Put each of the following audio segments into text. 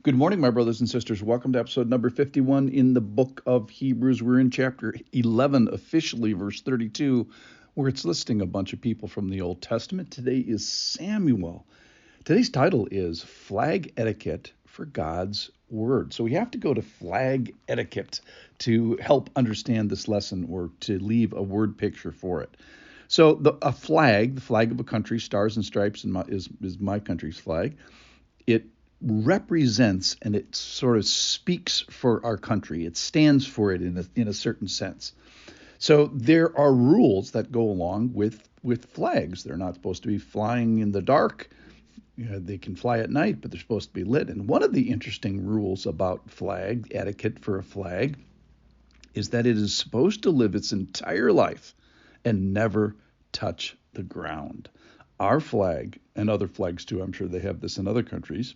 Good morning, my brothers and sisters. Welcome to episode number 51 in the book of Hebrews. We're in chapter 11, officially, verse 32, where it's listing a bunch of people from the Old Testament. Today is Samuel. Today's title is Flag Etiquette for God's Word. So we have to go to flag etiquette to help understand this lesson or to leave a word picture for it. So a flag, the flag of a country, stars and stripes is my country's flag. It represents and it sort of speaks for our country. It stands for it in a certain sense. So there are rules that go along with flags. They're not supposed to be flying in the dark. They can fly at night, but they're supposed to be lit. And one of the interesting rules about flag etiquette for a flag is that it is supposed to live its entire life and never touch the ground. Our flag, and other flags too, I'm sure they have this in other countries,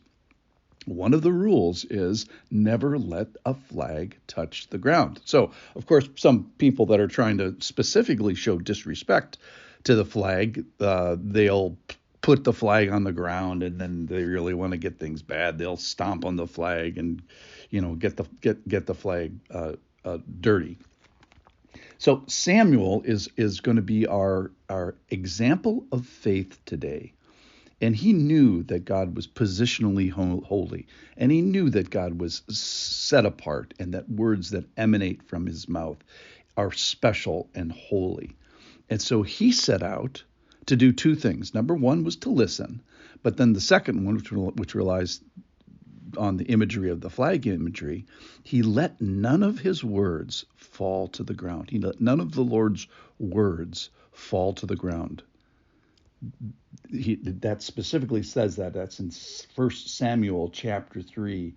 one of the rules is never let a flag touch the ground. So, of course, some people that are trying to specifically show disrespect to the flag, they'll put the flag on the ground, and then they really want to get things bad. They'll stomp on the flag and, get the flag dirty. So Samuel is going to be our example of faith today. And he knew that God was positionally holy, and he knew that God was set apart, and that words that emanate from his mouth are special and holy. And so he set out to do two things. Number one was to listen, but then the second one, which relies on the imagery of the flag imagery, he let none of his words fall to the ground. He let none of the Lord's words fall to the ground. That specifically says that's in 1 Samuel chapter 3,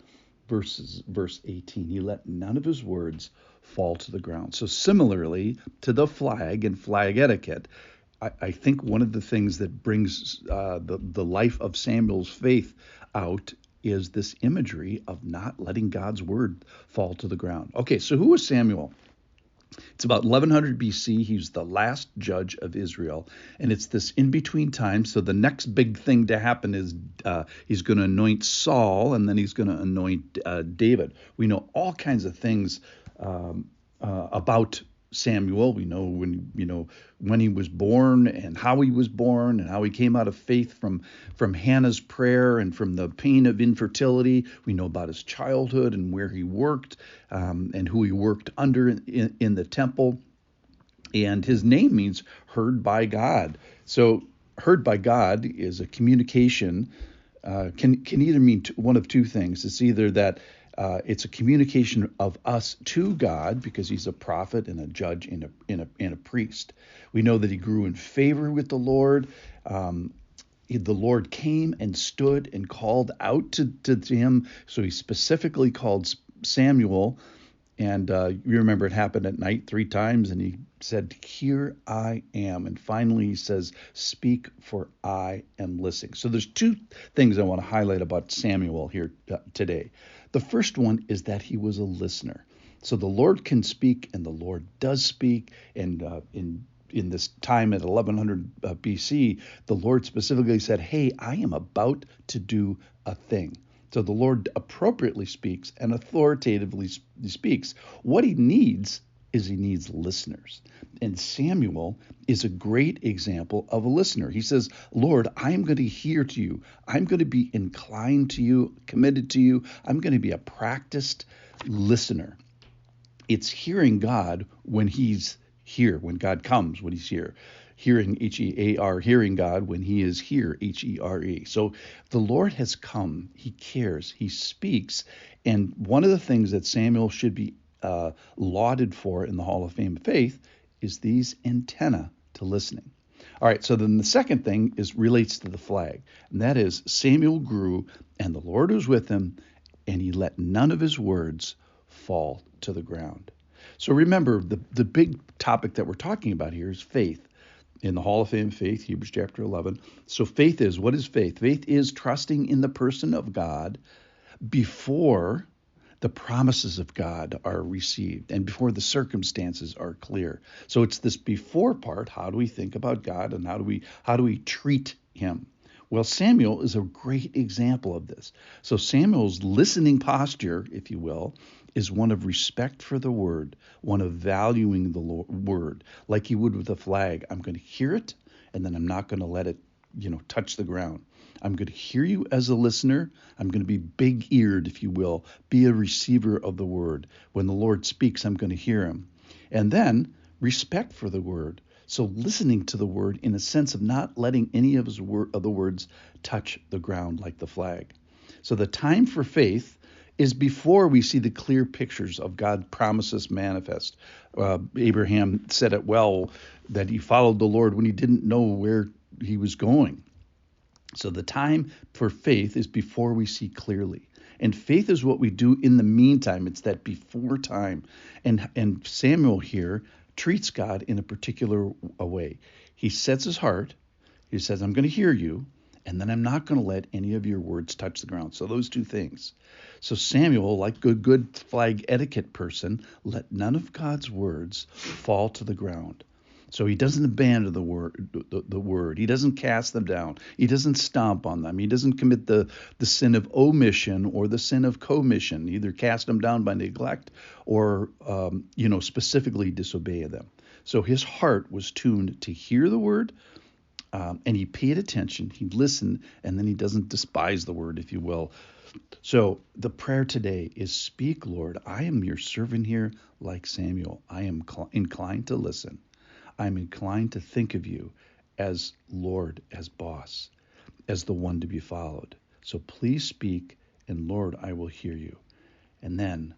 verse 18. He let none of his words fall to the ground. So similarly to the flag and flag etiquette, I think one of the things that brings the life of Samuel's faith out is this imagery of not letting God's word fall to the ground. Okay, so who was Samuel? It's about 1100 BC. He's the last judge of Israel. And it's this in-between time. So the next big thing to happen is he's going to anoint Saul, and then he's going to anoint David. We know all kinds of things about Samuel. We know when he was born and how he came out of faith from Hannah's prayer and from the pain of infertility. We know about his childhood and where he worked and who he worked under in the temple. And his name means heard by God. So heard by God is a communication. Can either mean one of two things. It's either that it's a communication of us to God, because he's a prophet and a judge and a priest. We know that he grew in favor with the Lord. The Lord came and stood and called out to him. So he specifically called Samuel. And you remember it happened at night 3 times. And he said, "Here I am." And finally he says, "Speak, for I am listening." So there's 2 things I want to highlight about Samuel here today. The first one is that he was a listener. So the Lord can speak, and the Lord does speak. And in this time at 1100 BC, the Lord specifically said, "Hey, I am about to do a thing." So the Lord appropriately speaks and authoritatively speaks. What he needs listeners. And Samuel is a great example of a listener. He says, "Lord, I'm going to hear to you. I'm going to be inclined to you, committed to you. I'm going to be a practiced listener." It's hearing God when he's here, when God comes, when he's here. Hearing, H-E-A-R, hearing God when he is here, H-E-R-E. So the Lord has come. He cares. He speaks. And one of the things that Samuel should be lauded for in the Hall of Fame of Faith is these antennae to listening. All right, so then the second thing relates to the flag, and that is Samuel grew, and the Lord was with him, and he let none of his words fall to the ground. So remember, the big topic that we're talking about here is faith. In the Hall of Fame of Faith, Hebrews chapter 11. So faith is, what is faith? Faith is trusting in the person of God before the promises of God are received and before the circumstances are clear. So it's this before part. How do we think about God, and how do we treat him? Well, Samuel is a great example of this. So Samuel's listening posture, if you will, is one of respect for the word, one of valuing the word, like you would with a flag. I'm going to hear it, and then I'm not going to let it, touch the ground. I'm going to hear you as a listener. I'm going to be big-eared, if you will, be a receiver of the word. When the Lord speaks, I'm going to hear him. And then respect for the word. So listening to the word in a sense of not letting any of the words touch the ground like the flag. So the time for faith is before we see the clear pictures of God's promises manifest. Abraham said it well, that he followed the Lord when he didn't know where he was going. So the time for faith is before we see clearly. And faith is what we do in the meantime. It's that before time. And Samuel here treats God in a particular way. He sets his heart. He says, I'm going to hear you, and then I'm not going to let any of your words touch the ground. So those two things. So Samuel, like a good flag etiquette person, let none of God's words fall to the ground. So he doesn't abandon the word. He doesn't cast them down. He doesn't stomp on them. He doesn't commit the sin of omission or the sin of commission, either cast them down by neglect or, specifically disobey them. So his heart was tuned to hear the word, and he paid attention. He listened, and then he doesn't despise the word, if you will. So the prayer today is, speak, Lord. I am your servant here like Samuel. I am inclined to listen. I'm inclined to think of you as Lord, as boss, as the one to be followed. So please speak, and Lord, I will hear you. And then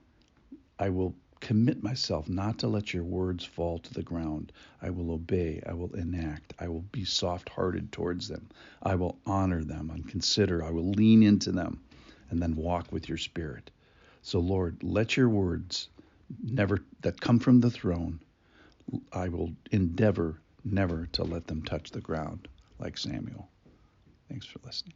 I will commit myself not to let your words fall to the ground. I will obey. I will enact. I will be soft-hearted towards them. I will honor them and consider. I will lean into them and then walk with your spirit. So Lord, let your words that come from the throne, I will endeavor never to let them touch the ground like Samuel. Thanks for listening.